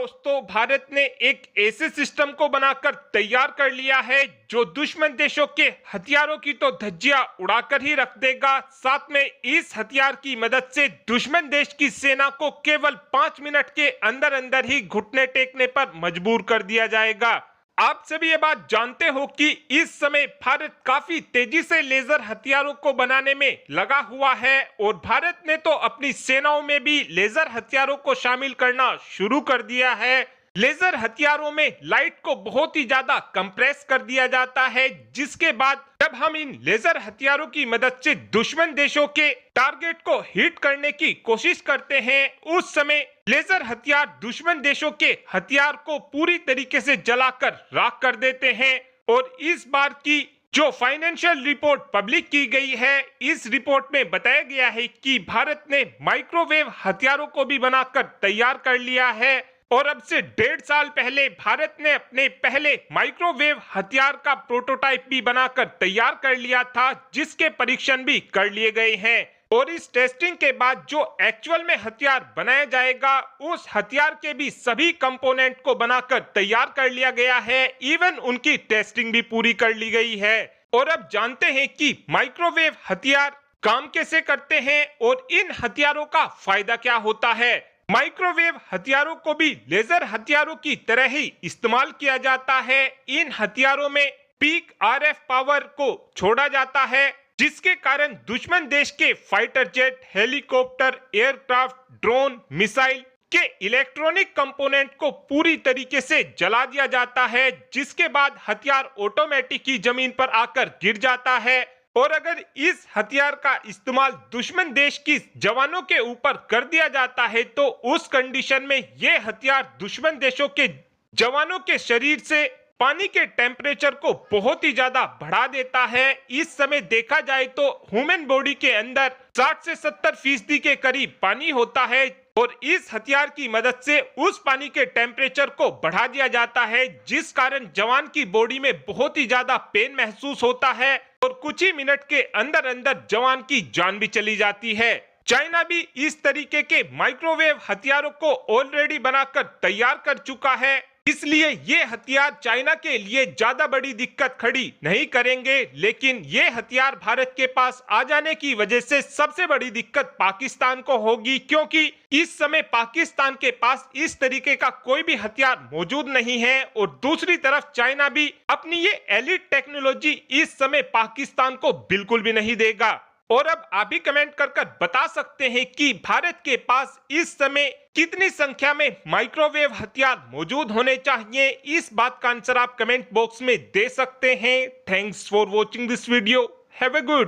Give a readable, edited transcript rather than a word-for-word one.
दोस्तों, भारत ने एक ऐसे सिस्टम को बनाकर तैयार कर लिया है जो दुश्मन देशों के हथियारों की तो धज्जियां उड़ाकर ही रख देगा। साथ में इस हथियार की मदद से दुश्मन देश की सेना को केवल 5 मिनट के अंदर अंदर ही घुटने टेकने पर मजबूर कर दिया जाएगा। आप सभी ये बात जानते हो कि इस समय भारत काफी तेजी से लेजर हथियारों को बनाने में लगा हुआ है और भारत ने तो अपनी सेनाओं में भी लेजर हथियारों को शामिल करना शुरू कर दिया है। लेजर हथियारों में लाइट को बहुत ही ज्यादा कंप्रेस कर दिया जाता है, जिसके बाद जब हम इन लेजर हथियारों की मदद से दुश्मन देशों के टारगेट को हिट करने की कोशिश करते हैं, उस समय लेजर हथियार दुश्मन देशों के हथियार को पूरी तरीके से जलाकर राख कर देते हैं। और इस बार की जो फाइनेंशियल रिपोर्ट पब्लिक की गई है, इस रिपोर्ट में बताया गया है कि भारत ने माइक्रोवेव हथियारों को भी बनाकर तैयार कर लिया है और अब से 1.5 साल पहले भारत ने अपने पहले माइक्रोवेव हथियार का प्रोटोटाइप भी बनाकर तैयार कर लिया था, जिसके परीक्षण भी कर लिए गए हैं। और इस टेस्टिंग के बाद जो एक्चुअल में हथियार बनाया जाएगा, उस हथियार के भी सभी कंपोनेंट को बनाकर तैयार कर लिया गया है। इवन उनकी टेस्टिंग भी पूरी कर ली गई है। और अब जानते हैं कि माइक्रोवेव हथियार काम कैसे करते हैं और इन हथियारों का फायदा क्या होता है। माइक्रोवेव हथियारों को भी लेजर हथियारों की तरह ही इस्तेमाल किया जाता है। इन हथियारों में पीक आरएफ पावर को छोड़ा जाता है, जिसके कारण दुश्मन देश के fighter jet, helicopter, aircraft, drone, missile के इलेक्ट्रॉनिक कंपोनेंट को पूरी तरीके से जला दिया जाता है, जिसके बाद हथियार ऑटोमेटिक ही जमीन पर आकर गिर जाता है। और अगर इस हथियार का इस्तेमाल दुश्मन देश की जवानों के ऊपर कर दिया जाता है, तो उस कंडीशन में ये हथियार दुश्मन देशों के जवानों के शरीर से पानी के टेम्परेचर को बहुत ही ज्यादा बढ़ा देता है। इस समय देखा जाए तो ह्यूमन बॉडी के अंदर 60 से 70% के करीब पानी होता है और इस हथियार की मदद से उस पानी के टेम्परेचर को बढ़ा दिया जाता है, जिस कारण जवान की बॉडी में बहुत ही ज्यादा पेन महसूस होता है और कुछ ही मिनट के अंदर अंदर जवान की जान भी चली जाती है। चाइना भी इस तरीके के माइक्रोवेव हथियारों को ऑलरेडी बनाकर तैयार कर चुका है, इसलिए ये हथियार चाइना के लिए ज्यादा बड़ी दिक्कत खड़ी नहीं करेंगे। लेकिन ये हथियार भारत के पास आ जाने की वजह से सबसे बड़ी दिक्कत पाकिस्तान को होगी, क्योंकि इस समय पाकिस्तान के पास इस तरीके का कोई भी हथियार मौजूद नहीं है और दूसरी तरफ चाइना भी अपनी ये एलिट टेक्नोलॉजी इस समय पाकिस्तान को बिल्कुल भी नहीं देगा। और अब आप भी कमेंट कर बता सकते हैं कि भारत के पास इस समय कितनी संख्या में माइक्रोवेव हथियार मौजूद होने चाहिए। इस बात का आंसर आप कमेंट बॉक्स में दे सकते हैं। Thanks for watching this video. Have a good